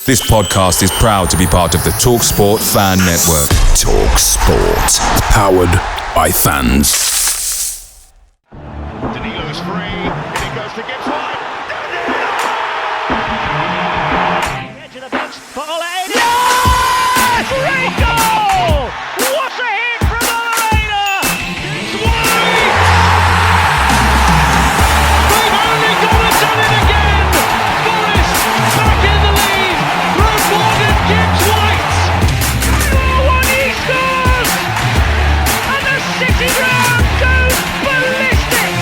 This podcast is proud to be part of the TalkSport Fan Network. TalkSport. Powered by fans. Danilo's free, and it goes to Gibbs wide. Edge of the box, Foley. Yes! Great goal! What a hit from Oliveira! It's wide! They've only gone and done it again! Forest back in the lead! Rewarded Gibbs White! Oh, and he scores! And the City ground goes ballistic!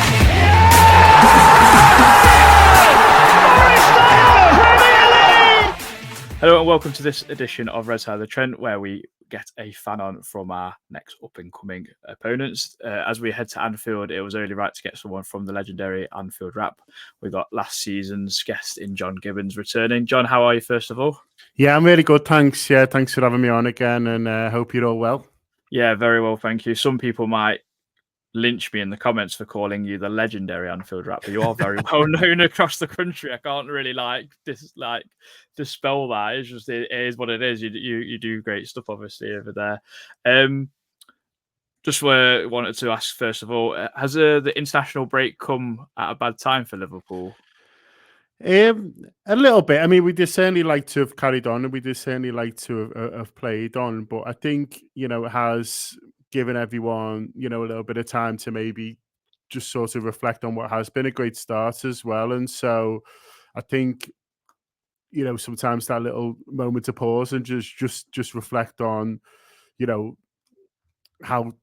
Hello and welcome to this edition of Red Side of the Trent, where we get a fan on from our next up-and-coming opponents. As we head to Anfield, it was only right to get someone from the legendary Anfield rap. We got last season's guest in John Gibbons returning. John, how are you, first of all? Yeah, I'm really good, thanks. Yeah, thanks for having me on again, and hope you're all well. Yeah, very well, thank you. Some people might lynch me in the comments for calling you the legendary Anfield rap, but you are very well known across the country. I can't really dispel that. It's just it is what it is. You do great stuff, obviously, over there. Just wanted to ask, first of all, has the international break come at a bad time for Liverpool? A little bit. I mean, we did certainly like to have carried on, and we did certainly like to have played on. But I think, it has given everyone, a little bit of time to maybe just sort of reflect on what has been a great start as well. And so I think, sometimes that little moment to pause and just reflect on, how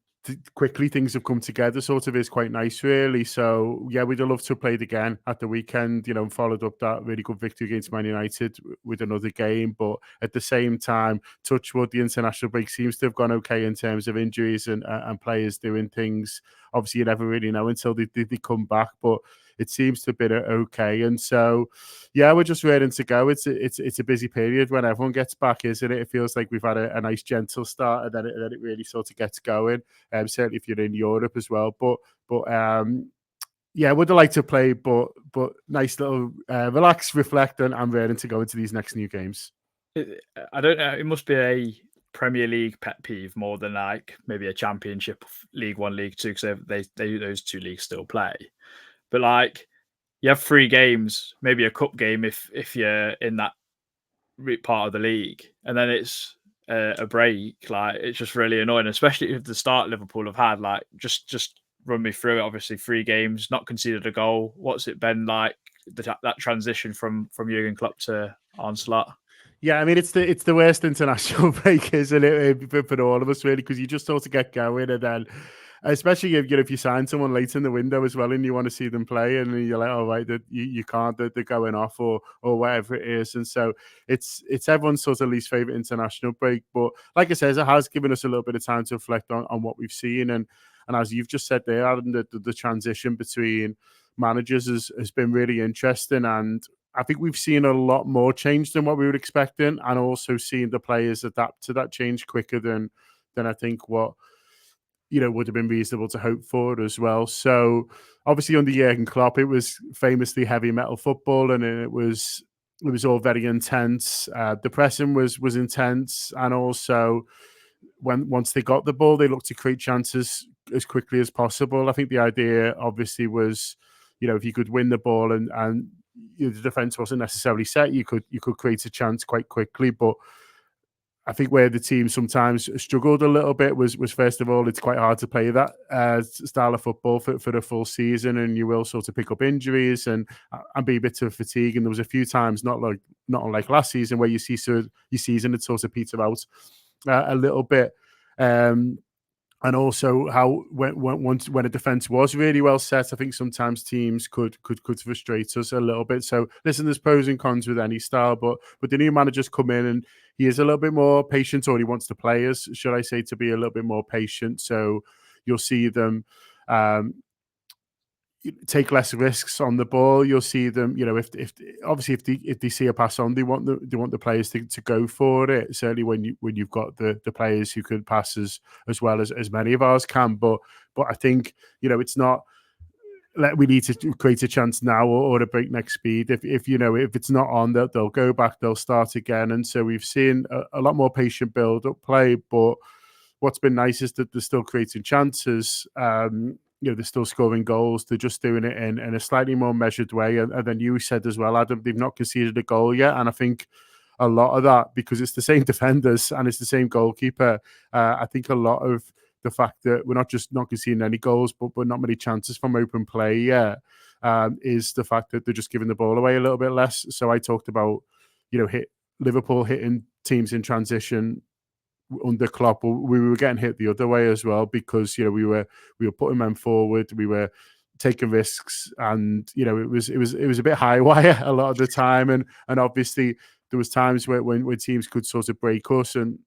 quickly things have come together sort of is quite nice, really. So yeah, we'd have loved to have played again at the weekend, and followed up that really good victory against Man United with another game. But at the same time, touch wood, the international break seems to have gone okay in terms of injuries and players doing things. Obviously, you never really know until they come back, but it seems to have been okay. And so, yeah, we're just ready to go. It's a busy period when everyone gets back, isn't it? It feels like we've had a nice gentle start, and then it really sort of gets going. Certainly if you're in Europe as well. But yeah, would have liked to play, but nice little relax, reflect, and I'm ready to go into these next new games. I don't know. It must be a Premier League pet peeve more than like maybe a Championship, League One, League Two, because they those two leagues still play. But like, you have 3 games, maybe a cup game if you're in that part of the league, and then it's a break. Like, it's just really annoying, especially if the start Liverpool have had. Like, just run me through it. Obviously, 3 games, not conceded a goal. What's it been like, that transition from Jurgen Klopp to Arne Slot? Yeah, I mean, it's the worst international break, isn't it, for all of us, really, because you just sort of get going, and then, especially if you sign someone late in the window as well and you want to see them play, and you're like, oh, right, you can't, they're going off or whatever it is. And so it's everyone's sort of least favourite international break. But like I said, it has given us a little bit of time to reflect on what we've seen. And as you've just said there, Adam, the transition between managers has been really interesting. And I think we've seen a lot more change than what we were expecting, and also seeing the players adapt to that change quicker than I think what would have been reasonable to hope for as well. So obviously under Jurgen Klopp, it was famously heavy metal football, and it was all very intense. The pressing was intense, and also once they got the ball, they looked to create chances as quickly as possible. I think the idea obviously was, if you could win the ball and the defense wasn't necessarily set, you could create a chance quite quickly. But I think where the team sometimes struggled a little bit was first of all, it's quite hard to play that style of football for the full season, and you will sort of pick up injuries and be a bit of fatigue. And there was a few times, not unlike last season, where you see your season had sort of peter out a little bit. And also how when a defence was really well set, I think sometimes teams could frustrate us a little bit. So listen, there's pros and cons with any style, but the new manager's come in and he is a little bit more patient, or he wants the players, should I say, to be a little bit more patient. So you'll see them take less risks on the ball. You'll see them, if they see a pass on, they want the players to go for it. Certainly when you've got the players who can pass as well as many of ours can. But I think it's not we need to create a chance now or a breakneck speed. If it's not on, they'll go back, they'll start again. And so we've seen a lot more patient build-up play. But what's been nice is that they're still creating chances. They're still scoring goals. They're just doing it in a slightly more measured way. And then you said as well, Adam, they've not conceded a goal yet. And I think a lot of that, because it's the same defenders and it's the same goalkeeper, I think a lot of the fact that we're not just not conceding any goals, but not many chances from open play yet, is the fact that they're just giving the ball away a little bit less. So I talked about, Liverpool hitting teams in transition under Klopp. We were getting hit the other way as well, because we were putting men forward, we were taking risks, and it was a bit high wire a lot of the time, and obviously there was times when teams could sort of break us and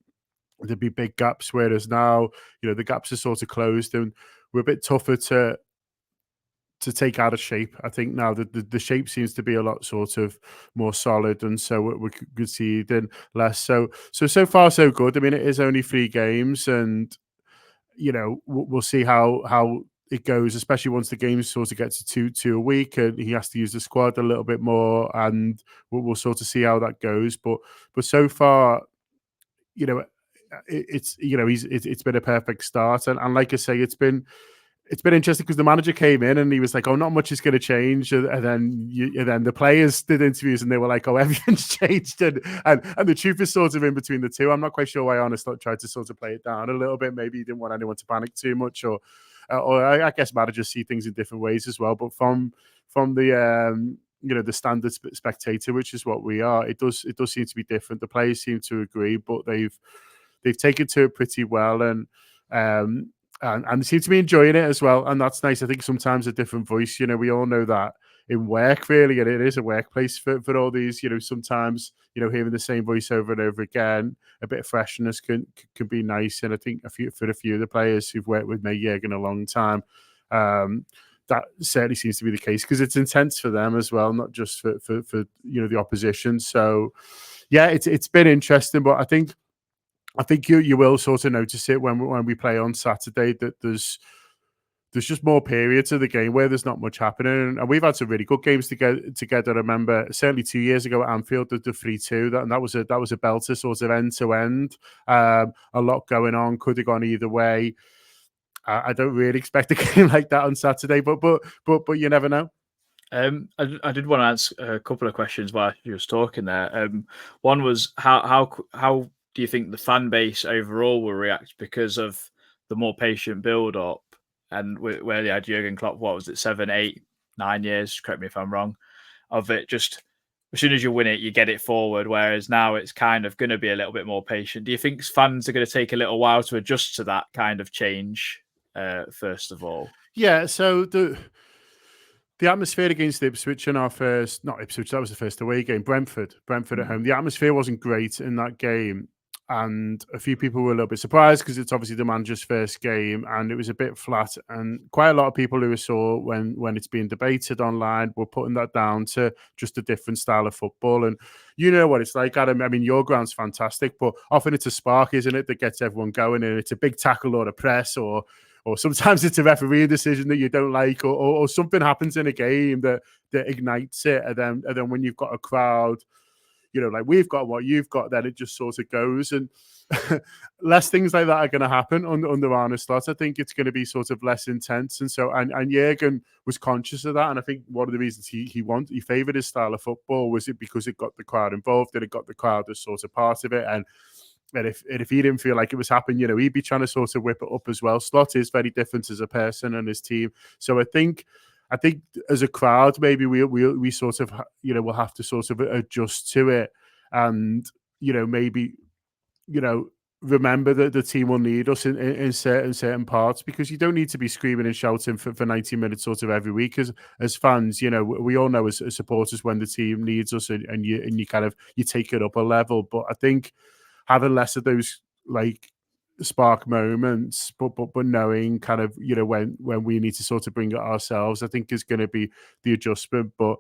there'd be big gaps, whereas now, the gaps are sort of closed and we're a bit tougher to take out of shape. I think now that the shape seems to be a lot sort of more solid, and so we're conceding less. So far so good. I mean, it is only 3 games, and we'll see how it goes, especially once the game sort of gets to two a week and he has to use the squad a little bit more, and we'll sort of see how that goes. But so far, it's been a perfect start, and like I say, it's been interesting because the manager came in and he was like, "Oh, not much is going to change," and then the players did interviews and they were like, "Oh, everything's changed," and the truth is sort of in between the two. I'm not quite sure why Arnest tried to sort of play it down a little bit. Maybe he didn't want anyone to panic too much, or I guess managers see things in different ways as well. But from the the standard spectator, which is what we are, it does seem to be different. The players seem to agree, but they've taken to it pretty well, and they seem to be enjoying it as well, and that's nice. I think sometimes a different voice. We all know that in work, really, and it is a workplace for all these. Sometimes hearing the same voice over and over again, a bit of freshness can be nice. And I think for a few of the players who've worked with me in a long time, that certainly seems to be the case, because it's intense for them as well, not just for the opposition. So yeah, it's been interesting, but I think you will sort of notice it when we play on Saturday, that there's just more periods of the game where there's not much happening. And we've had some really good games together. I remember certainly 2 years ago at Anfield, the 3-2, that was a belter, sort of end to end. A lot going on, could have gone either way. I don't really expect a game like that on Saturday, but you never know. I did want to ask a couple of questions while you were talking there. One was how do you think the fan base overall will react because of the more patient build up, and where they had Jurgen Klopp, what was it, 7, 8, 9 years, correct me if I'm wrong, of it just as soon as you win it, you get it forward, whereas now it's kind of going to be a little bit more patient. Do you think fans are going to take a little while to adjust to that kind of change, first of all? Yeah, so the atmosphere against Ipswich in our first, not Ipswich, that was the first away game, Brentford at home. The atmosphere wasn't great in that game, and a few people were a little bit surprised because it's obviously the manager's first game, and it was a bit flat. And quite a lot of people who saw when it's being debated online were putting that down to just a different style of football. And you know what it's like, Adam. I mean, your ground's fantastic, but often it's a spark, isn't it, that gets everyone going, and it's a big tackle or a press, or sometimes it's a referee decision that you don't like, or something happens in a game that ignites it, and then when you've got a crowd, like we've got what you've got, then it just sort of goes. And less things like that are going to happen under Arne Slot. I think it's going to be sort of less intense, and so and Jurgen was conscious of that. And I think one of the reasons he favoured his style of football was it because it got the crowd involved, and it got the crowd as sort of part of it. And if he didn't feel like it was happening, he'd be trying to sort of whip it up as well. Slot is very different as a person and his team. So I think as a crowd, maybe we sort of, we'll have to sort of adjust to it, and, maybe, remember that the team will need us in certain parts, because you don't need to be screaming and shouting for 90 minutes sort of every week as fans. We all know as supporters when the team needs us, and you kind of, you take it up a level. But I think having less of those like spark moments, but knowing kind of, when we need to sort of bring it ourselves, I think is going to be the adjustment. But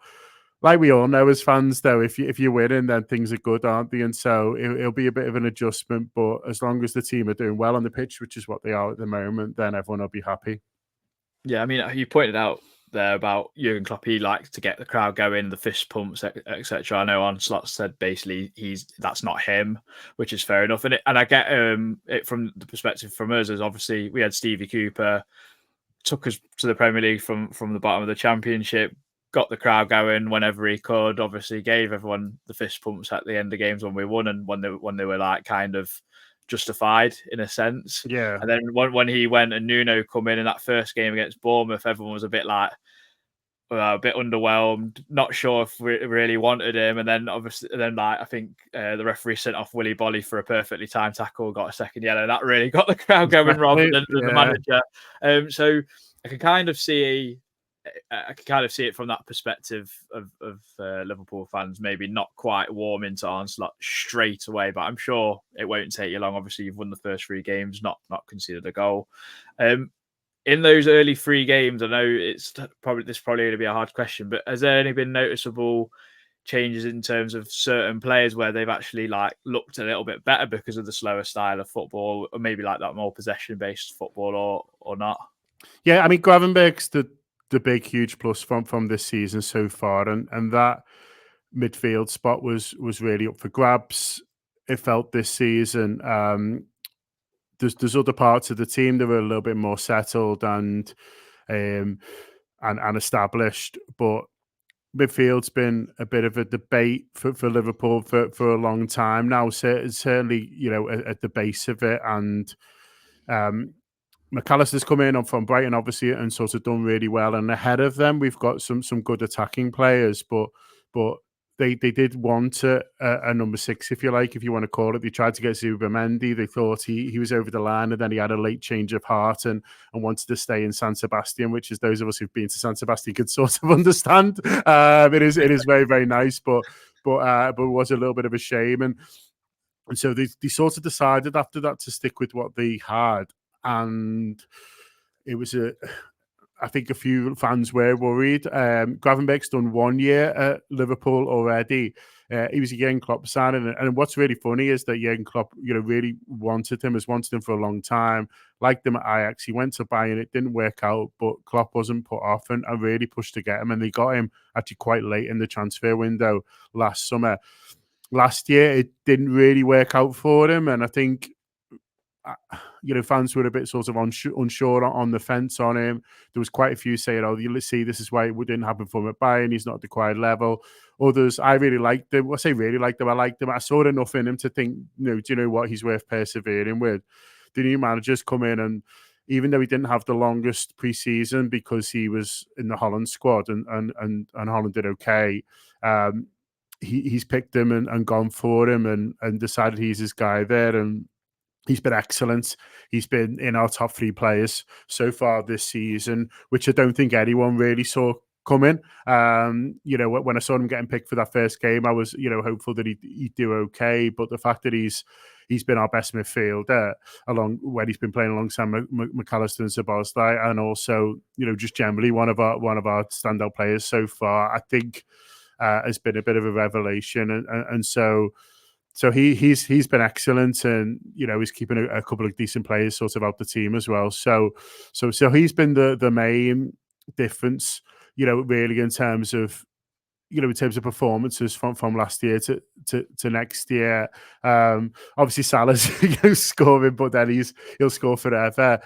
like we all know as fans, though, if you're winning, then things are good, aren't they? And so it'll be a bit of an adjustment. But as long as the team are doing well on the pitch, which is what they are at the moment, then everyone will be happy. Yeah, I mean, you pointed out there about Jurgen Klopp. He likes to get the crowd going, the fist pumps, etc. I know Onslaught said basically that's not him, which is fair enough. And I get it from the perspective from us, as obviously we had Stevie Cooper, took us to the Premier League from the bottom of the Championship, got the crowd going whenever he could. Obviously, gave everyone the fist pumps at the end of games when we won and when they were like kind of justified in a sense. Yeah. And then when he went and Nuno come in that first game against Bournemouth, everyone was a bit like a bit underwhelmed, not sure if we really wanted him. And then obviously, I think the referee sent off Willy Bolly for a perfectly timed tackle, got a second yellow. That really got the crowd going rather than the manager. So I can kind of see it from that perspective of Liverpool fans, maybe not quite warming to Onslaught straight away, but I'm sure it won't take you long. Obviously, you've won the first 3 games, not conceded a goal. In those early 3 games, I know this is probably going to be a hard question, but has there any been noticeable changes in terms of certain players where they've actually like looked a little bit better because of the slower style of football, or maybe like that more possession-based football, or not? Yeah, I mean, Gravenberg's the big, huge plus from this season so far, and that midfield spot was really up for grabs. It felt this season. There's other parts of the team that were a little bit more settled and established, but midfield's been a bit of a debate for Liverpool for a long time now. Certainly, at the base of it, and McAllister's come in from Brighton, obviously, and sort of done really well. And ahead of them, we've got some good attacking players, but they did want a number 6, if you like, if you want to call it. They tried to get Zubimendi. They thought he was over the line, and then he had a late change of heart and wanted to stay in San Sebastian, which is those of us who've been to San Sebastian could sort of understand. It is very, very nice, but it was a little bit of a shame. And so they sort of decided after that to stick with what they had. And it was I think a few fans were worried. Gravenberg's done 1 year at Liverpool already. He was a Jurgen Klopp signing, and what's really funny is that Jurgen Klopp, really wanted him for a long time. Liked him at Ajax. He went to Bayern. It didn't work out, but Klopp wasn't put off and really pushed to get him, and they got him actually quite late in the transfer window last summer. Last year, it didn't really work out for him, and I think fans were a bit sort of unsure on the fence on him. There was quite a few saying, let's see, this is why it didn't happen for him at Bayern. He's not at the required level. Others, I really liked him. I say really liked him. I liked him. I saw enough in him to think, do you know what? He's worth persevering with. The new managers come in, and even though he didn't have the longest pre-season because he was in the Holland squad and Holland did okay, he's picked him and gone for him and decided he's his guy there. And he's been excellent. He's been in our top 3 players so far this season, which I don't think anyone really saw coming. When I saw him getting picked for that first game, I was, hopeful that he'd do okay. But the fact that he's been our best midfielder when he's been playing alongside McAllister and Szoboszlai, and also, just generally one of our standout players so far, I think has been a bit of a revelation. And so he's been excellent, and he's keeping a couple of decent players sort of out the team as well. So he's been the main difference, really in terms of performances from last year to next year. Obviously Salah's scoring, but then he'll score forever.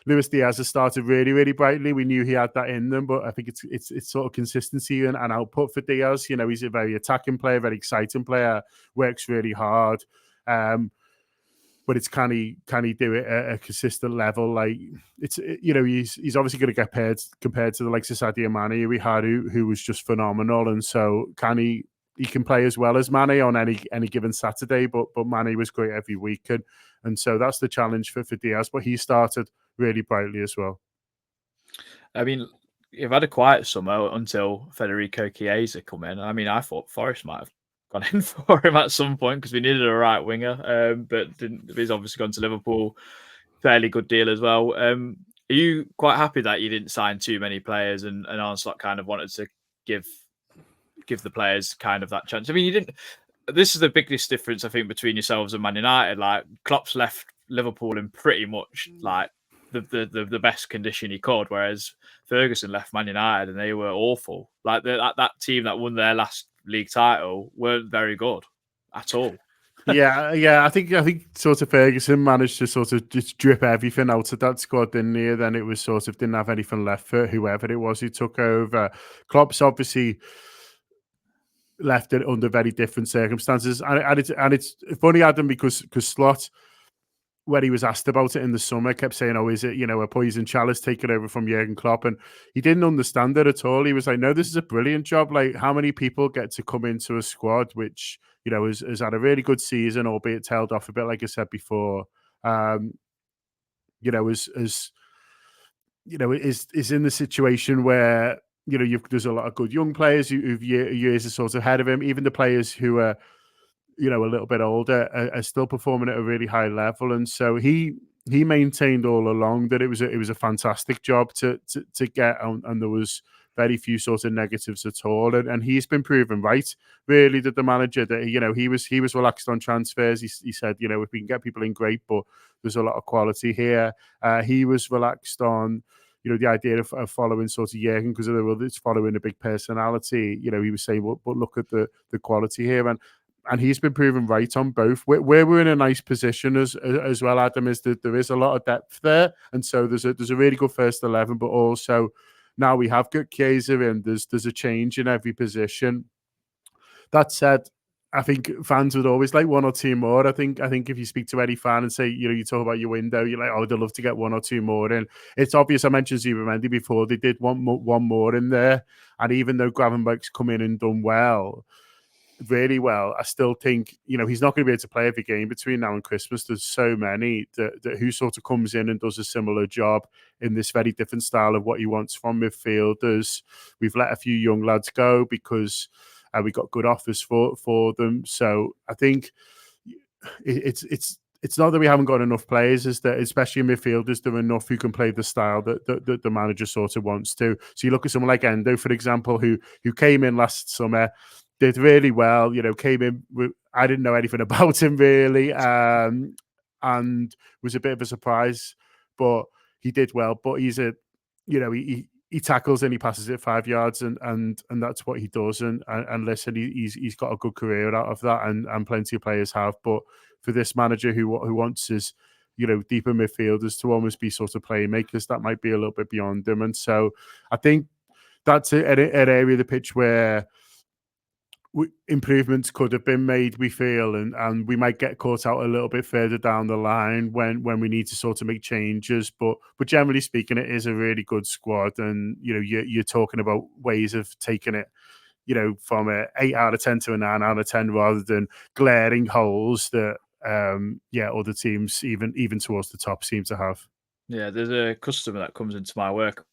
Luis Diaz has started really, really brightly. We knew he had that in them, but I think it's sort of consistency and output for Diaz. He's a very attacking player, very exciting player, works really hard. But it's can he do it at a consistent level? Like he's obviously going to get compared to the likes of Sadio Mane who we had, who was just phenomenal, and so he can play as well as Mane on any given Saturday, but Mane was great every week, and so that's the challenge for Diaz. But he started really brightly as well. I mean, you've had a quiet summer until Federico Chiesa come in. I mean, I thought Forest might have gone in for him at some point because we needed a right winger, but he's obviously gone to Liverpool. Fairly good deal as well. Are you quite happy that you didn't sign too many players and Onslaught kind of wanted to give the players kind of that chance? I mean, you didn't. This is the biggest difference, I think, between yourselves and Man United. Like, Klopp's left Liverpool in pretty much like the best condition he could. Whereas Ferguson left Man United and they were awful. Like that team that won their last league title weren't very good at all. Yeah. I think sort of Ferguson managed to sort of just drip everything out of that squad, didn't he? Then it was sort of didn't have anything left for whoever it was who took over. Klopp's obviously left it under very different circumstances, and it's funny, Adam, because Slot, when he was asked about it in the summer, kept saying, "Oh, is it a poison chalice taking over from Jurgen Klopp?" And he didn't understand it at all. He was like, "No, this is a brilliant job. Like, how many people get to come into a squad which has had a really good season, albeit tailed off a bit, like I said before. Is in the situation where there's a lot of good young players who've years are sort of ahead of him. Even the players who are a little bit older are still performing at a really high level, and so he maintained all along that it was a fantastic job to get on, and there was very few sort of negatives at all, and he's been proven right, really, that the manager, that he was relaxed on transfers. He said, if we can get people in, great, but there's a lot of quality here. He was relaxed on the idea of following sort of Jurgen, because it's following a big personality. He was saying, well, but look at the quality here, and he's been proven right on both. Where we're in a nice position as well, Adam, is that there is a lot of depth there, and so there's a really good first 11, but also now we have got Chiesa in. There's a change in every position. That said, I think fans would always like one or two more. I think if you speak to any fan and say, you talk about your window, you're like, oh, they'd love to get one or two more in. It's obvious. I mentioned Zubimendi before. They did want one more in there, and even though Gravenberch's come in and done really well, I still think he's not going to be able to play every game between now and Christmas. There's so many that who sort of comes in and does a similar job in this very different style of what he wants from midfielders. We've let a few young lads go because we got good offers for them. So I think it's not that we haven't got enough players, is that especially in midfielders, there are enough who can play the style that the manager sort of wants to. So you look at someone like Endo, for example, who came in last summer, did really well, came in. I didn't know anything about him really, and was a bit of a surprise, but he did well. But he's he tackles and he passes it 5 yards, and that's what he does. And listen, he's got a good career out of that, and plenty of players have. But for this manager who wants his deeper midfielders to almost be sort of playmakers, that might be a little bit beyond him. And so I think that's an area of the pitch where improvements could have been made, we feel, and we might get caught out a little bit further down the line when we need to sort of make changes. But generally speaking, it is a really good squad, and you're talking about ways of taking it from a 8 out of 10 to a 9 out of 10, rather than glaring holes that other teams even towards the top seem to have. Yeah, there's a customer that comes into my work.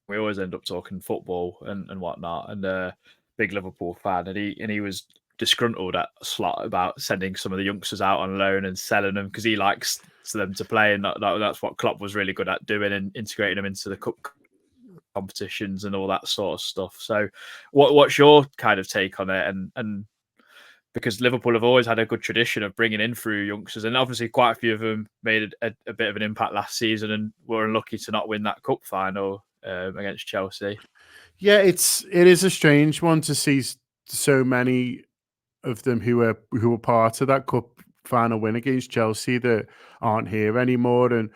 We always end up talking football and whatnot, and big Liverpool fan, and he was disgruntled at Slot about sending some of the youngsters out on loan and selling them because he likes them to play, and that's what Klopp was really good at doing, and integrating them into the cup competitions and all that sort of stuff. So what's your kind of take on it? And because Liverpool have always had a good tradition of bringing in through youngsters, and obviously quite a few of them made a bit of an impact last season and were unlucky to not win that cup final against Chelsea. Yeah, it is a strange one to see so many of them who were part of that cup final win against Chelsea that aren't here anymore. And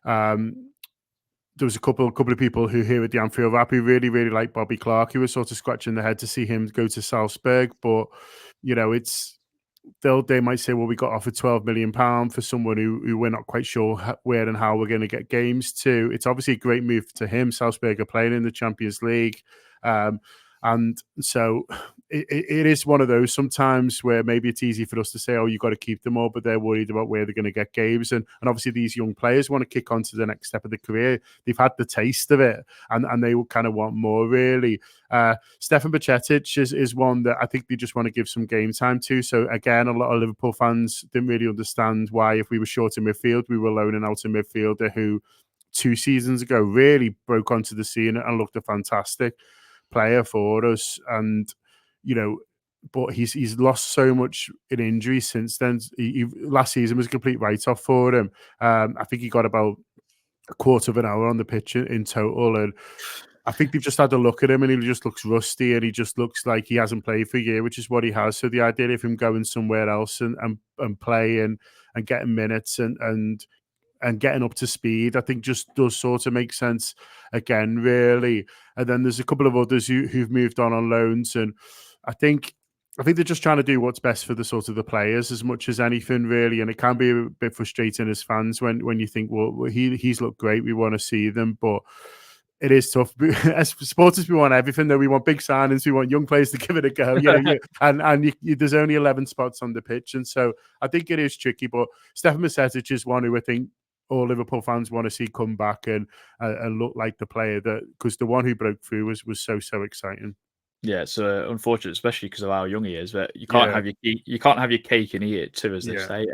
there was a couple of people who here at the Anfield Wrap who really, really like Bobby Clark, who was sort of scratching their head to see him go to Salzburg. But they might say, well, we got offered £12 million for someone who we're not quite sure where and how we're going to get games to. It's obviously a great move to him. Salzburg are playing in the Champions League. And so it is one of those sometimes where maybe it's easy for us to say, oh, you've got to keep them all, but they're worried about where they're going to get games. And obviously these young players want to kick on to the next step of the career. They've had the taste of it, and they kind of want more, really. Stefan Bajcetic is one that I think they just want to give some game time to. So again, a lot of Liverpool fans didn't really understand why, if we were short in midfield, we were loaning out a midfielder who 2 seasons ago really broke onto the scene and looked a fantastic player for us. And but he's lost so much in injury since then. Last season was a complete write-off for him. I think he got about a quarter of an hour on the pitch in total, and I think they've just had a look at him, and he just looks rusty, and he just looks like he hasn't played for a year, which is what he has. So the idea of him going somewhere else and playing and getting minutes and getting up to speed, I think just does sort of make sense again, really. And then there's a couple of others who've moved on loans, and I think they're just trying to do what's best for the sort of the players as much as anything, really. And it can be a bit frustrating as fans when you think, well, he's looked great, we want to see them, but it is tough. As supporters, we want everything, though. We want big signings. We want young players to give it a go. There's only 11 spots on the pitch, and so I think it is tricky. But Stefan Masic is one who I think all Liverpool fans want to see come back and look like the player that, because the one who broke through was so exciting. Yeah, it's unfortunate, especially because of how young he is. But you can't have your cake and eat it too, as they say.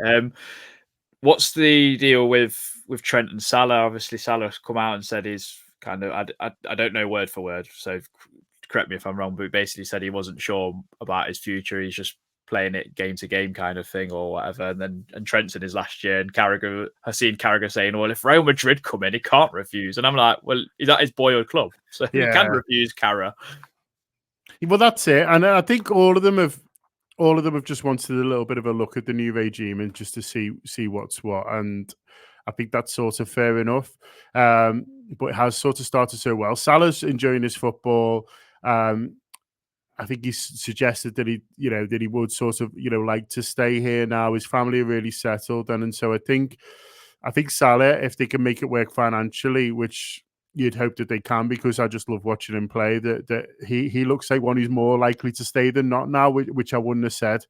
What's the deal with Trent and Salah? Obviously, Salah's come out and said he's kind of I don't know word for word, so correct me if I'm wrong, but basically said he wasn't sure about his future. He's just playing it game to game kind of thing or whatever. And Trent's in his last year, and Carragher, I've seen Carragher saying, well, if Real Madrid come in, he can't refuse. And I'm like, well, is that his boyhood club? So he can refuse Carragher. Well, that's it. And I think all of them have just wanted a little bit of a look at the new regime and just to see what's what. And I think that's sort of fair enough. But it has sort of started so well. Salah's enjoying his football. I think he suggested that he would sort of, like to stay here now. His family are really settled. And so I think Salah, if they can make it work financially, which you'd hope that they can, because I just love watching him play, that he looks like one who's more likely to stay than not now, which I wouldn't have said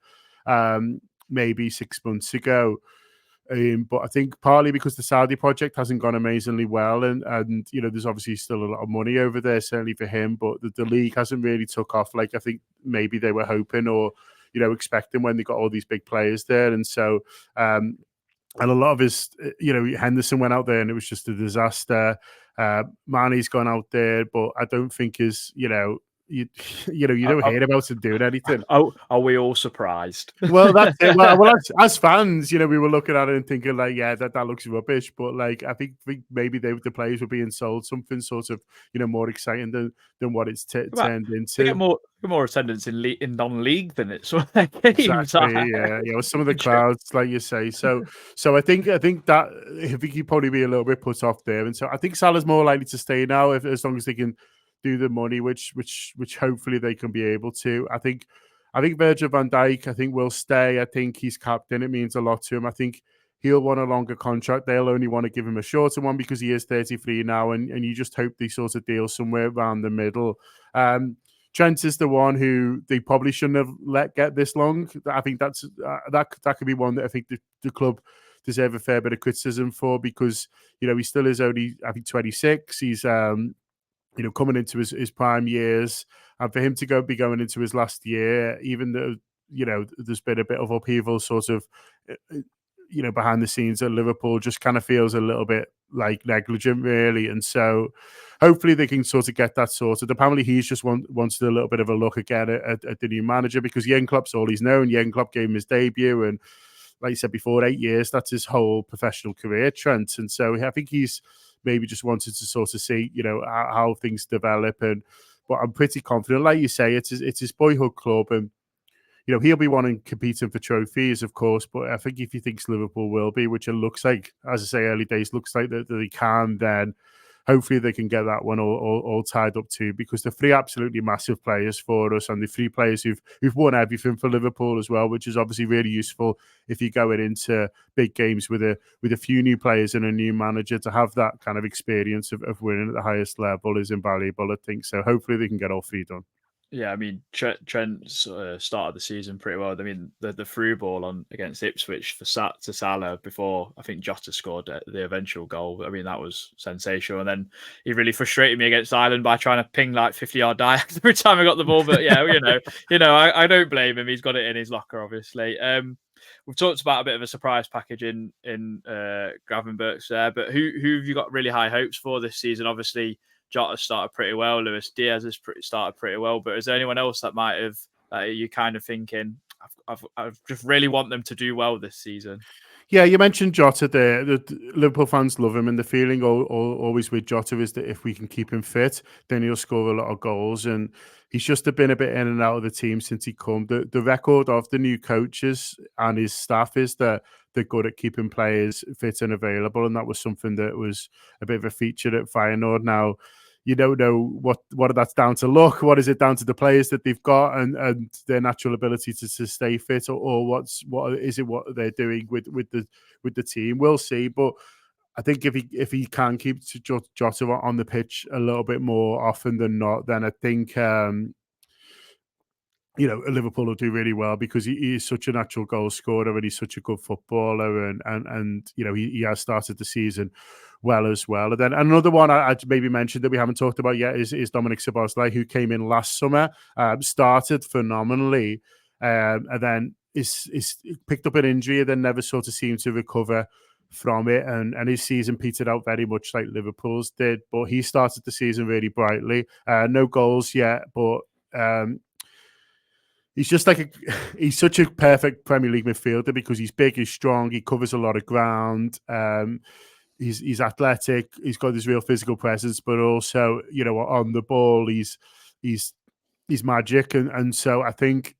maybe 6 months ago. But I think partly because the Saudi project hasn't gone amazingly well, and there's obviously still a lot of money over there, certainly for him, but the league hasn't really took off like I think maybe they were hoping or expecting when they got all these big players there. And so and a lot of his, Henderson went out there and it was just a disaster. Mane's gone out there, but I don't think you don't hear about him doing anything. Are we all surprised? Well, that's it. Well, as fans, we were looking at it and thinking like, yeah, that looks rubbish. But like, I think maybe the players were being sold something sort of more exciting than what it's turned into. They get more attendance in non-league than it's games. Exactly, yeah. Well, some of the crowds, like you say. So I think he'd probably be a little bit put off there. And so I think Salah's more likely to stay now as long as they can do the money, which hopefully they can be able to. I think Virgil van Dijk, will stay. I think he's captain. It means a lot to him. I think he'll want a longer contract. They'll only want to give him a shorter one because he is 33 now, and you just hope they sort of deal somewhere around the middle. Trent is the one who they probably shouldn't have let get this long. I think that could be one that I think the club deserve a fair bit of criticism for, because he still is only, I think, 26. He's coming into his prime years, and for him to be going into his last year, even though there's been a bit of upheaval sort of behind the scenes at Liverpool, just kind of feels a little bit like negligent, really. And so hopefully they can sort of get that sorted. Apparently he's just wanted a little bit of a look again at the new manager, because Jurgen Klopp's all he's known. Jurgen Klopp gave him his debut, and like you said before, 8 years, that's his whole professional career, Trent. And so I think he's maybe just wanted to sort of see, how things develop. But I'm pretty confident, like you say, it's his boyhood club, and he'll be wanting competing for trophies, of course. But I think if he thinks Liverpool will be, which it looks like, as I say, early days, looks like that they can, then hopefully they can get that one all tied up too, because they're three absolutely massive players for us, and the three players who've won everything for Liverpool as well, which is obviously really useful if you're going into big games with a few new players and a new manager. To have that kind of experience of winning at the highest level is invaluable, I think. So hopefully they can get all three done. Yeah, I mean, Trent started the season pretty well. I mean, the through ball on against Ipswich to Salah before I think Jota scored the eventual goal. I mean, that was sensational. And then he really frustrated me against Ireland by trying to ping like 50-yard diags every time I got the ball. But yeah, I don't blame him. He's got it in his locker, obviously. We've talked about a bit of a surprise package in Gravenberch there, but who have you got really high hopes for this season? Obviously, Jota started pretty well. Luis Diaz has started pretty well. But is there anyone else that might have you kind of thinking, I just really want them to do well this season? Yeah, you mentioned Jota there. The Liverpool fans love him, and the feeling always with Jota is that if we can keep him fit, then he'll score a lot of goals. And he's just been a bit in and out of the team since he come. The record of the new coaches and his staff is that they're good at keeping players fit and available, and that was something that was a bit of a feature at Feyenoord. Now, you don't know what that's down to luck. What is it down to the players that they've got and their natural ability to stay fit, or what is it what they're doing with the team? We'll see. But I think if he can keep Jota on the pitch a little bit more often than not, then I think Liverpool will do really well because he is such a natural goal scorer and he's such a good footballer, and he has started the season well as well. And then another one I maybe mentioned that we haven't talked about yet is Dominic Szoboszlai, who came in last summer, started phenomenally, and then is picked up an injury and then never sort of seemed to recover from it, and his season petered out very much like Liverpool's did. But he started the season really brightly. No goals yet, but he's just he's such a perfect Premier League midfielder because he's big, he's strong, he covers a lot of ground. He's athletic, he's got this real physical presence, but also, on the ball, he's magic. And so I think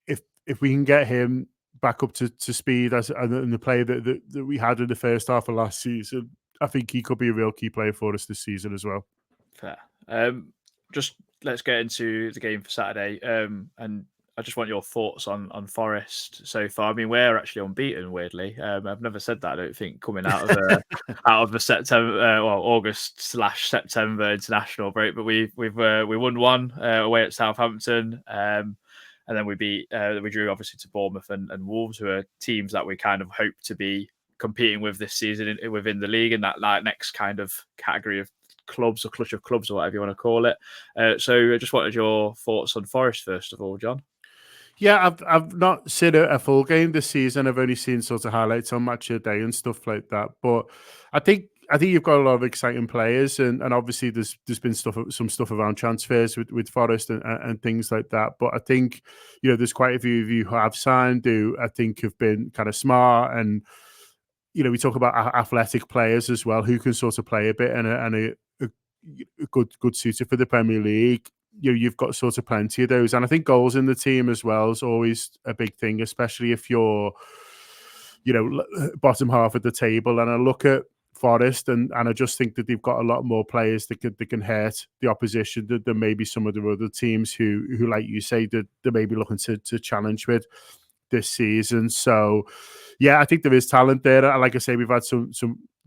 if we can get him back up to speed as and the player that we had in the first half of last season, I think he could be a real key player for us this season as well. Fair. Just let's get into the game for Saturday. And I just want your thoughts on Forest so far. I mean, we're actually unbeaten, weirdly. I've never said that, I don't think, coming out of the September, August/September international break. But we won one away at Southampton, and then we drew obviously to Bournemouth and Wolves, who are teams that we kind of hope to be competing with this season within the league in that next kind of category of clubs or clutch of clubs or whatever you want to call it. So I just wanted your thoughts on Forest first of all, John. Yeah, I've not seen a full game this season. I've only seen sort of highlights on Match of the Day and stuff like that. But I think you've got a lot of exciting players, and obviously there's been some stuff around transfers with Forest and things like that. But I think there's quite a few of you who have signed who I think have been kind of smart, and we talk about athletic players as well who can sort of play a bit and a good suitor for the Premier League. You've got sort of plenty of those, and I think goals in the team as well is always a big thing, especially if you're bottom half of the table. And I look at Forest and I just think that they've got a lot more players that can hurt the opposition than maybe some of the other teams who like you say, that they may be looking to challenge with this season. So yeah, I think there is talent there. Like I say, we've had some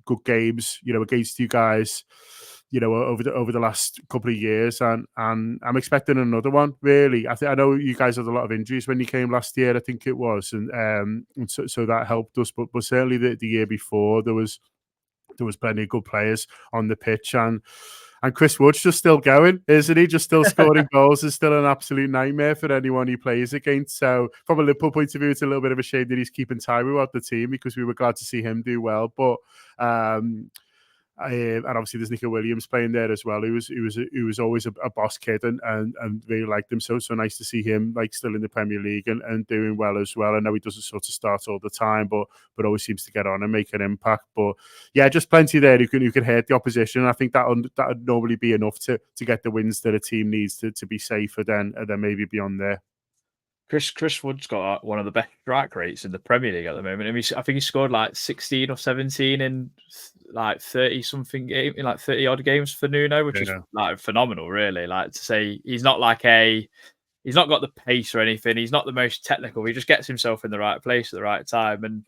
good games against you guys over the last couple of years, and I'm expecting another one. Really, I know you guys had a lot of injuries when you came last year, I think it was, and so that helped us. But certainly the year before, there was plenty of good players on the pitch, and Chris Wood's just still going, isn't he? Just still scoring goals. Is still an absolute nightmare for anyone he plays against. So from a Liverpool point of view, it's a little bit of a shame that he's keeping time with the team, because we were glad to see him do well. But and obviously there's Nico Williams playing there as well. He was always a boss kid and really liked him. So nice to see him still in the Premier League and doing well as well. I know he doesn't sort of start all the time, but always seems to get on and make an impact. But yeah, just plenty there who can hurt the opposition. I think that would normally be enough to get the wins that a team needs to be safer than maybe beyond there. Chris Wood's got one of the best strike rates in the Premier League at the moment. I think he scored 16 or 17 in 30 something game in 30 odd games for Nuno, which is phenomenal, really. To say he's not he's not got the pace or anything. He's not the most technical. He just gets himself in the right place at the right time. And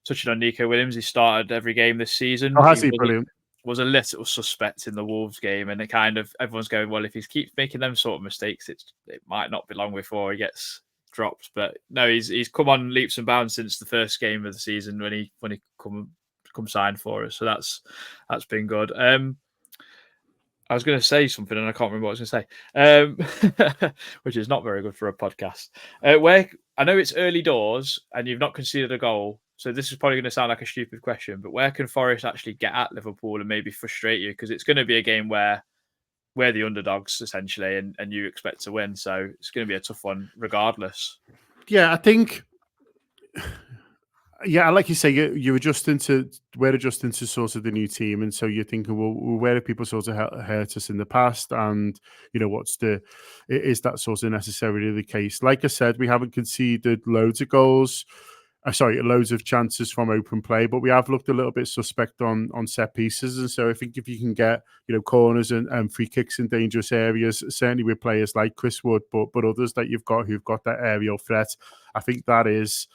touching on Nico Williams, he started every game this season. Oh, has he? Brilliant. Was a little suspect in the Wolves game, and it kind of everyone's going, well, if he keeps making them sort of mistakes, it might not be long before he gets dropped. But no, he's come on leaps and bounds since the first game of the season when he come signed for us. So that's been good. I was going to say something and I can't remember what I was going to say, which is not very good for a podcast. Where I know it's early doors and you've not conceded a goal, so this is probably going to sound like a stupid question, but where can Forest actually get at Liverpool and maybe frustrate you? Because it's going to be a game where we're the underdogs essentially, and you expect to win. So it's going to be a tough one regardless. Yeah, I think Yeah, like you say, we're adjusting to sort of the new team, and so you're thinking, well, where have people sort of hurt us in the past, and is that sort of necessarily the case? Like I said, we haven't conceded loads of goals. Loads of chances from open play, but we have looked a little bit suspect on set pieces, and so I think if you can get corners and free kicks in dangerous areas, certainly with players like Chris Wood, but others that you've got who've got that aerial threat, I think that is.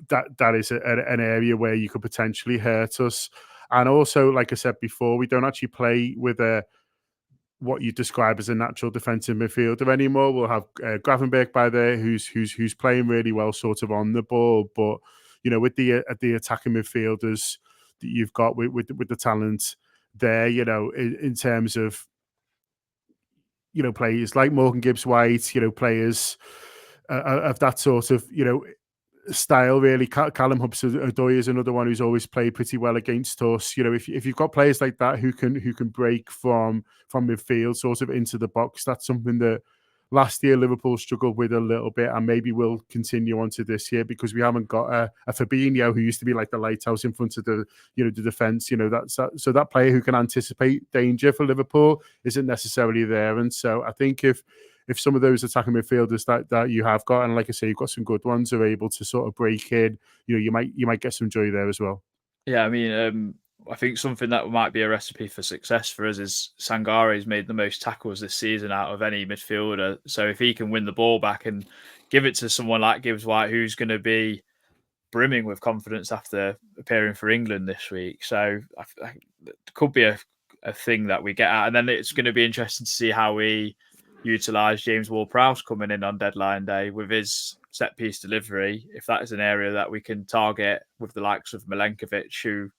That is an area where you could potentially hurt us. And also, like I said before, we don't actually play with what you describe as a natural defensive midfielder anymore. We'll have Gravenberch by there, who's playing really well, sort of on the ball. But with the attacking midfielders that you've got with the talent there, in terms of players like Morgan Gibbs-White, players of that sort of style, really. Callum Hudson-Odoi is another one who's always played pretty well against us. If you've got players like that who can break from midfield sort of into the box, that's something that last year Liverpool struggled with a little bit, and maybe will continue on to this year, because we haven't got a Fabinho who used to be like the lighthouse in front of the defense. So that player who can anticipate danger for Liverpool isn't necessarily there. And so I think if some of those attacking midfielders that you have got, and like I say, you've got some good ones, are able to sort of break in, you might get some joy there as well. Yeah, I mean, I think something that might be a recipe for success for us is Sangare's made the most tackles this season out of any midfielder. So if he can win the ball back and give it to someone like Gibbs-White, who's going to be brimming with confidence after appearing for England this week. So it could be a thing that we get at. And then it's going to be interesting to see how we utilise James Ward-Prowse coming in on deadline day with his set piece delivery. If that is an area that we can target with the likes of Milenkovic,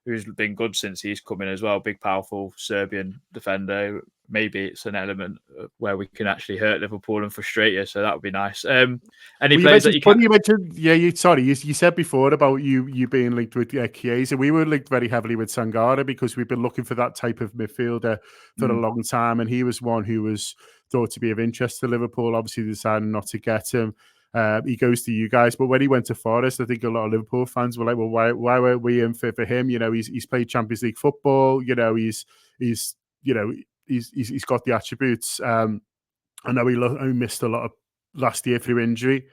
who's been good since he's come in as well, big powerful Serbian defender, maybe it's an element where we can actually hurt Liverpool and frustrate you. So that would be nice. Any players that you mentioned, you said before about you being linked with Chiesa. We were linked very heavily with Sangare because we've been looking for that type of midfielder for a long time, and he was one who was thought to be of interest to Liverpool. Obviously, decided not to get him. He goes to you guys, but when he went to Forest, I think a lot of Liverpool fans were like, "Well, why weren't we in for him? He's played Champions League football. He's got the attributes." I know he missed a lot of last year through injury,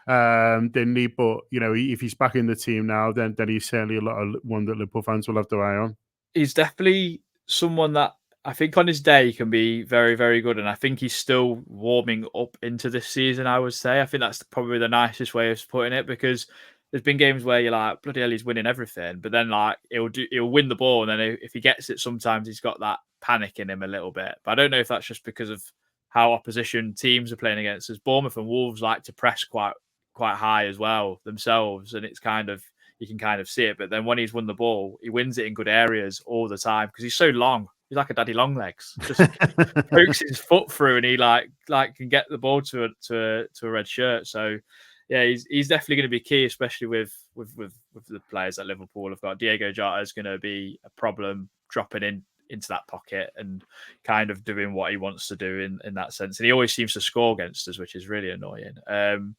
didn't he? But if he's back in the team now, then he's certainly one that Liverpool fans will have their eye on. He's definitely someone that I think on his day can be very, very good. And I think he's still warming up into this season, I would say. I think that's probably the nicest way of putting it, because there's been games where you're like, bloody hell, he's winning everything. But then like he'll win the ball. And then if he gets it, sometimes he's got that panic in him a little bit. But I don't know if that's just because of how opposition teams are playing against us. Bournemouth and Wolves like to press quite high as well themselves. And it's kind of, you can kind of see it. But then when he's won the ball, he wins it in good areas all the time because he's so long. He's like a daddy long legs. Just pokes his foot through, and he like can get the ball to a red shirt. So yeah, he's definitely going to be key, especially with the players that Liverpool have got. Diego Jota is going to be a problem dropping into that pocket and kind of doing what he wants to do in that sense. And he always seems to score against us, which is really annoying. And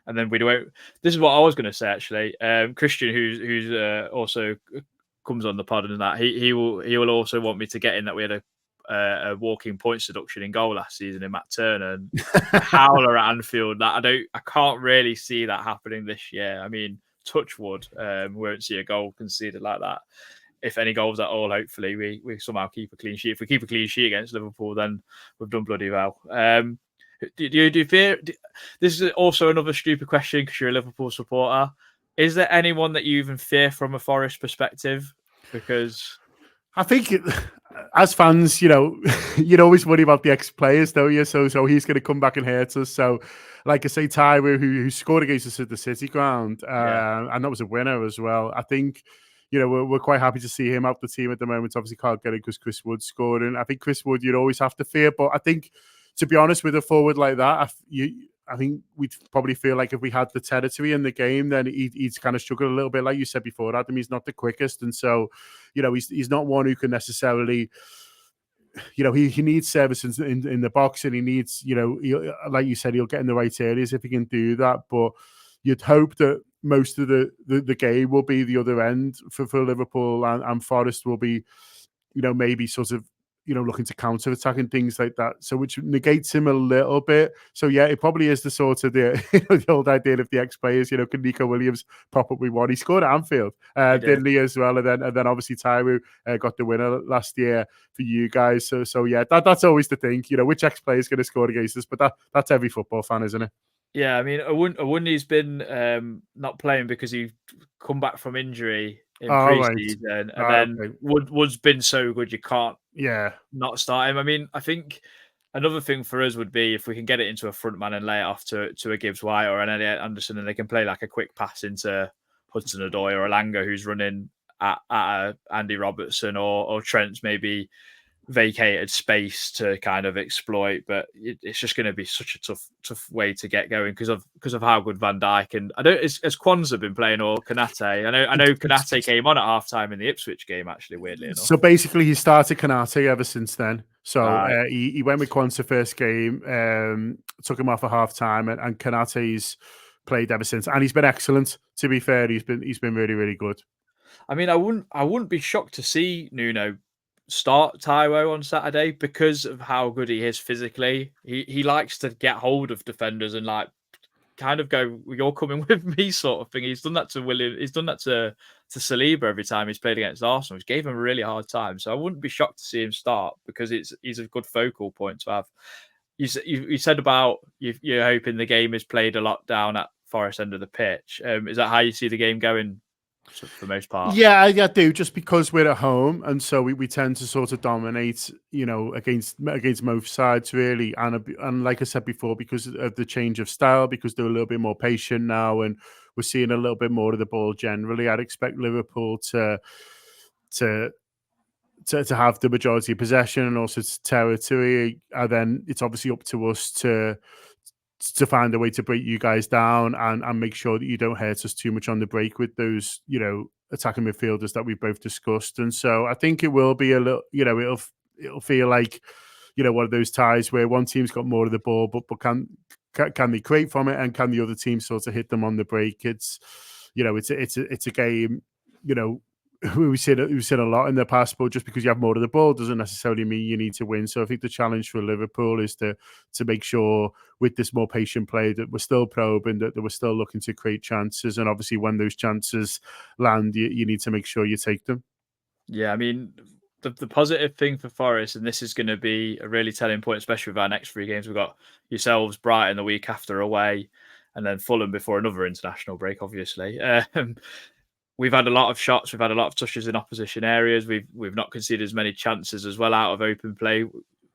then this is what I was going to say actually. Christian, who's also comes on the pod, and that he will also want me to get in that we had a walking points deduction in goal last season in Matt Turner, and a howler at Anfield. That I can't really see that happening this year. I mean, touch wood, we won't see a goal conceded like that. If any goals at all, hopefully we somehow keep a clean sheet. If we keep a clean sheet against Liverpool, then we've done bloody well. Do you fear? This is also another stupid question because you're a Liverpool supporter. Is there anyone that you even fear from a Forest perspective? Because I think as fans, you'd always worry about the ex-players, don't you? So he's going to come back and hurt us. So, like I say, Taiwo, who scored against us at the City ground, and that was a winner as well. I think, we're quite happy to see him out the team at the moment. Obviously, can't get it because Chris Wood scored. And I think Chris Wood, you'd always have to fear. But I think, to be honest, with a forward like that, I think we'd probably feel like if we had the territory in the game, then he'd kind of struggle a little bit. Like you said before, Adam, he's not the quickest. And so, he's not one who can necessarily, he needs service in the box, and he needs, like you said, he'll get in the right areas if he can do that. But, you'd hope that most of the game will be the other end for Liverpool, and Forest will be, maybe sort of, looking to counter attack and things like that. So which negates him a little bit. So yeah, it probably is the sort of the old idea of the ex-players. Can Nico Williams pop up with one? He scored at Anfield, didn't he, as well? And then obviously Taiwo got the winner last year for you guys. So yeah, that's always the thing. Which ex-player is going to score against us? But that's every football fan, isn't it? Yeah, I mean, Awuni's been not playing because he come back from injury in pre-season, and then Wood's been so good you can't not start him. I mean, I think another thing for us would be if we can get it into a front man and lay it off to a Gibbs White or an Elliot Anderson, and they can play like a quick pass into Hudson-Odoi or Elanga who's running at Andy Robertson, or Trent's maybe vacated space to kind of exploit, but it's just going to be such a tough way to get going because of how good Van Dijk and has Kwanzaa been playing, or Konate? I know Konate came on at halftime in the Ipswich game, actually, weirdly enough. So basically he started Konate ever since then. So he went with Kwanzaa first game, took him off at halftime, and Konate's played ever since, and he's been excellent. To be fair, he's been really, really good. I mean, I wouldn't be shocked to see Nuno start Taiwo on Saturday because of how good he is physically. He likes to get hold of defenders and like kind of go, "You're coming with me," sort of thing. He's done that to William. He's done that to Saliba every time he's played against Arsenal, which gave him a really hard time. So I wouldn't be shocked to see him start because he's a good focal point to have. You said about you're hoping the game is played a lot down at Forest end of the pitch. Is that how you see the game going? For the most part, yeah, I do. Just because we're at home, and so we tend to sort of dominate, against both sides really. And like I said before, because of the change of style, because they're a little bit more patient now, and we're seeing a little bit more of the ball generally. I'd expect Liverpool to have the majority of possession and also territory. And then it's obviously up to us to find a way to break you guys down and make sure that you don't hurt us too much on the break with those, attacking midfielders that we've both discussed. And so I think it will be a little, it'll feel like, one of those ties where one team's got more of the ball, but can they create from it, and can the other team sort of hit them on the break? It's a game, we've seen a lot in the past, but just because you have more of the ball doesn't necessarily mean you need to win. So I think the challenge for Liverpool is to make sure with this more patient play that we're still probing, that we're still looking to create chances. And obviously when those chances land, you need to make sure you take them. Yeah, I mean, the positive thing for Forest, and this is going to be a really telling point, especially with our next 3 games, we've got yourselves, Brighton the week after away, and then Fulham before another international break, obviously. We've had a lot of shots. We've had a lot of touches in opposition areas. We've not conceded as many chances as well out of open play,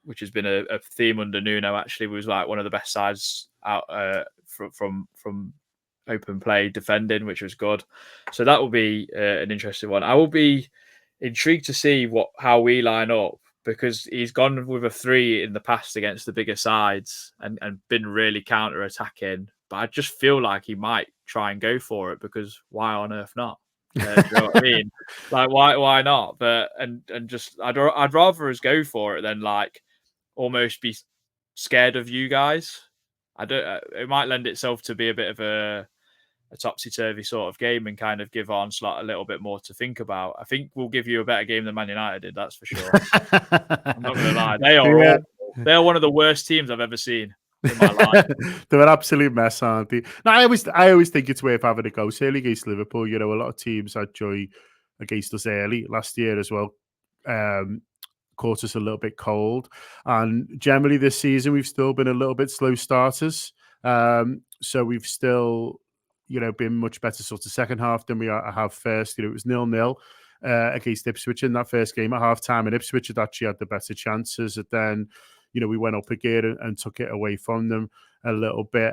which has been a theme under Nuno. Actually, was like one of the best sides out from open play defending, which was good. So that will be an interesting one. I will be intrigued to see how we line up, because he's gone with a 3 in the past against the bigger sides and been really counter-attacking. But I just feel like he might try and go for it, because why on earth not? Do you know what I mean? Like, why not? But and just I'd rather us go for it than like almost be scared of you guys. It might lend itself to be a bit of a topsy-turvy sort of game and kind of give Onslaught a little bit more to think about. I think we'll give you a better game than Man United did, that's for sure. I'm not going to lie. They are one of the worst teams I've ever seen in my life. They're an absolute mess, aren't they? No, I always think it's worth having a go. Certainly against Liverpool, a lot of teams had joy against us early last year as well. Caught us a little bit cold, and generally this season we've still been a little bit slow starters. So we've still, been much better sort of second half than we have first. It was 0-0 against Ipswich in that first game at half time, and Ipswich had actually had the better chances. And then, we went up again and took it away from them a little bit.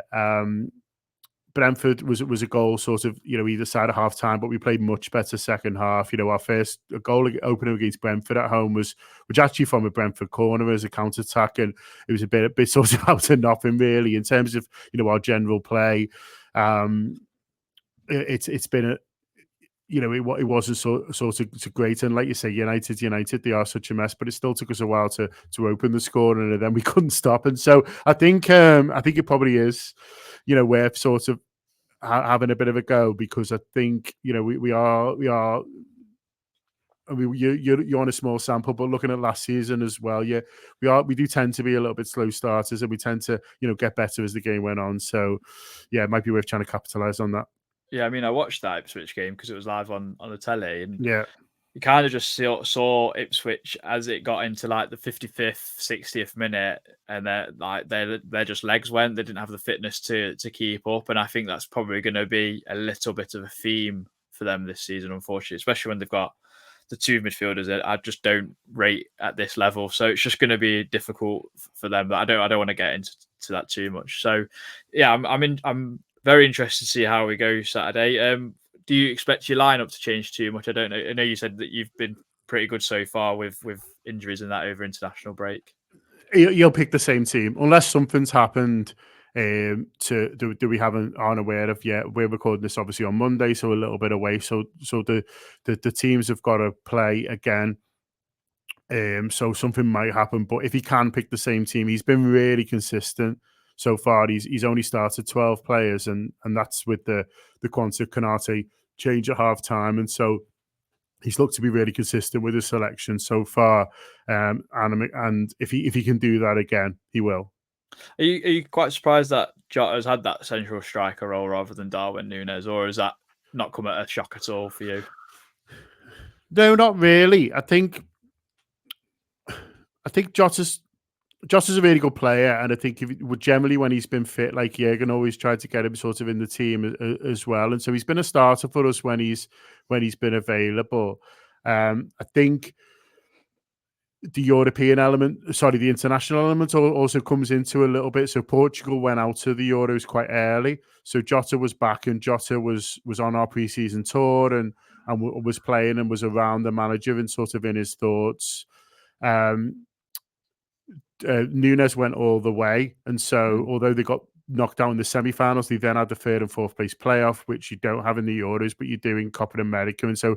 Brentford was a goal sort of, either side of half time, but we played much better second half. Our first goal opener against Brentford at home was actually from a Brentford corner as a counter attack, and it was a bit sort of out of nothing really in terms of our general play. It's been it wasn't sort of great, and like you say, United, they are such a mess, but it still took us a while to open the score, and then we couldn't stop. And so I think it probably is, worth sort of having a bit of a go, because I think we are. I mean, you're on a small sample, but looking at last season as well, we do tend to be a little bit slow starters, and we tend to get better as the game went on. So, yeah, it might be worth trying to capitalise on that. Yeah, I mean, I watched that Ipswich game because it was live on the telly, and Yeah, you kind of just saw Ipswich as it got into like the 55th, 60th minute, and they're just legs went. They didn't have the fitness to keep up, and I think that's probably going to be a little bit of a theme for them this season, unfortunately, especially when they've got the two midfielders that I just don't rate at this level. So it's just going to be difficult for them. But I don't want to get into that too much. So yeah, I'm very interested to see how we go Saturday. Do you expect your lineup to change too much? I don't know. I know you said that you've been pretty good so far with injuries and that over international break. You'll pick the same team unless something's happened do we aren't aware of yet. We're recording this obviously on Monday, so a little bit away. So the teams have got to play again. So something might happen, but if he can pick the same team, he's been really consistent so far. He's only started 12 players, and that's with the Quanta Canate change at half time, and so he's looked to be really consistent with his selection so far. And if he can do that again, he will. Are you quite surprised that Jota's had that central striker role rather than Darwin Núñez, or has that not come at a shock at all for you? No, not really. I think Jota's a really good player, and I think generally when he's been fit, like Jürgen always tried to get him sort of in the team as well, and so he's been a starter for us when he's been available. I think the the international element also comes into a little bit. So Portugal went out to the Euros quite early, so Jota was back, and Jota was on our pre-season tour and was playing and was around the manager and sort of in his thoughts. Núñez went all the way, and so although they got knocked out in the semi-finals, they then had the third and fourth place playoff, which you don't have in the Euros, but you do in Copa America. And so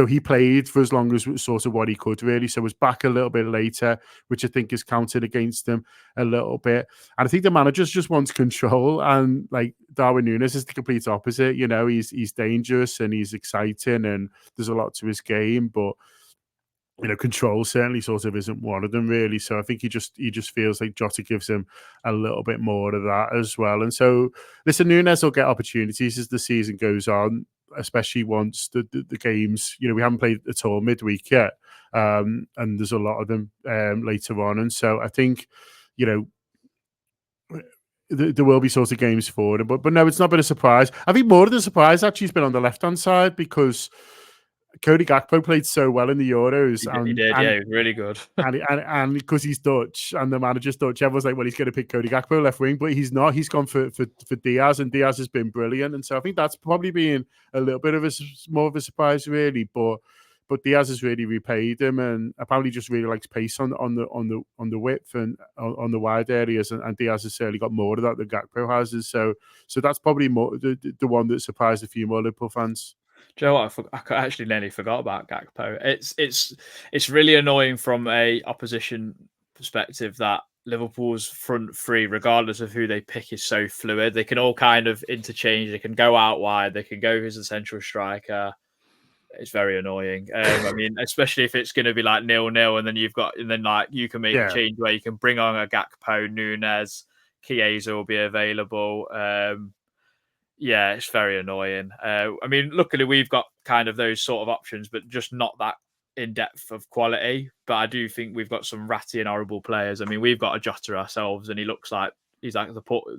he played for as long as sort of what he could, really. So was back a little bit later, which I think has counted against him a little bit. And I think the manager just wants control, and like Darwin Núñez is the complete opposite. He's dangerous and he's exciting, and there's a lot to his game, but control certainly sort of isn't one of them, really. So I think he just feels like Jota gives him a little bit more of that as well. And so, listen, Núñez will get opportunities as the season goes on, especially once the games, we haven't played at all midweek yet. And there's a lot of them later on. And so I think, there will be sort of games for him. But no, it's not been a surprise. I think more of the surprise actually has been on the left-hand side, because Cody Gakpo played so well in the Euros. He did, he was really good. and because he's Dutch and the manager's Dutch, everyone's like, well, he's going to pick Cody Gakpo left wing, but he's not. He's gone for Diaz, and Diaz has been brilliant. And so I think that's probably been a little bit of more of a surprise, really. But Diaz has really repaid him, and apparently just really likes pace on the width and on the wide areas, and Diaz has certainly got more of that than Gakpo has. And so that's probably more the one that surprised a few more Liverpool fans. Do you know what? I actually nearly forgot about Gakpo. It's really annoying from a opposition perspective that Liverpool's front three, regardless of who they pick, is so fluid. They can all kind of interchange. They can go out wide. They can go as a central striker. It's very annoying. I mean, especially if it's going to be like 0-0, and then you can make a change where you can bring on a Gakpo, Núñez, Chiesa will be available. Yeah, it's very annoying. I mean, luckily we've got kind of those sort of options, but just not that in depth of quality. But I do think we've got some ratty and horrible players. I mean, we've got a Jota ourselves, and he's like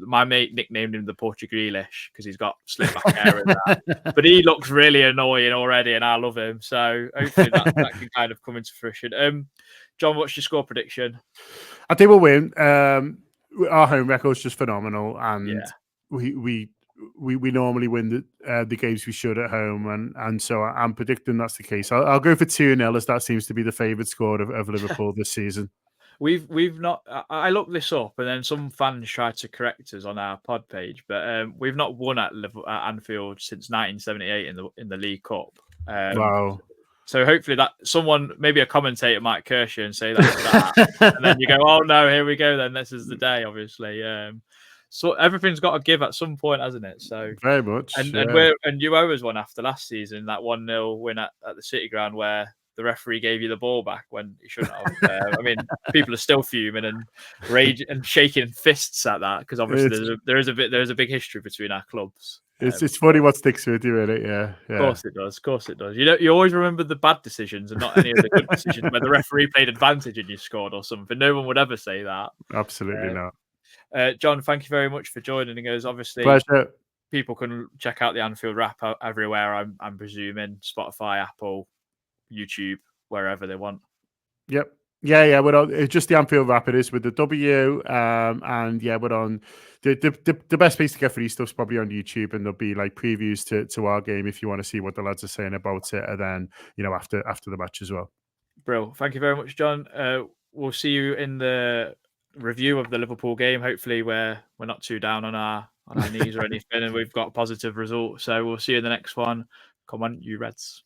my mate nicknamed him the Portuguese because he's got slick back hair and that. But he looks really annoying already, and I love him. So hopefully that can kind of come into fruition. John, what's your score prediction? I think we'll win. Our home record's just phenomenal, and we normally win the games we should at home, and so I'm predicting that's the case. I'll go for 2-0, as that seems to be the favourite score of Liverpool this season. We've not. I looked this up, and then some fans tried to correct us on our pod page, but we've not won at Anfield since 1978 in the League Cup. Wow. So hopefully that someone, maybe a commentator, might curse you and say that's that, and then you go, oh no, here we go. Then this is the day, obviously. So everything's got to give at some point, hasn't it? So very much. and you owe us one after last season, that 1-0 win at the City Ground where the referee gave you the ball back when he shouldn't have. I mean, people are still fuming and rage and shaking fists at that because obviously there is a big history between our clubs. It's funny what sticks with you, isn't it? Yeah. Of course it does. Of course it does. You always remember the bad decisions and not any of the good decisions where the referee played advantage and you scored or something. No one would ever say that. Absolutely not. John, thank you very much for joining us. Obviously, pleasure. People can check out the Anfield Wrap everywhere. I'm presuming Spotify, Apple, YouTube, wherever they want. Yep. Yeah. We're on. It's just the Anfield Wrap. It is with the W. And yeah, we're on. The best place to get for these stuff's probably on YouTube, and there'll be like previews to our game if you want to see what the lads are saying about it, and then after the match as well. Brill. Thank you very much, John. We'll see you in the review of the Liverpool game. Hopefully, we're not too down on our knees or anything, and we've got a positive result. So we'll see you in the next one. Come on, you Reds.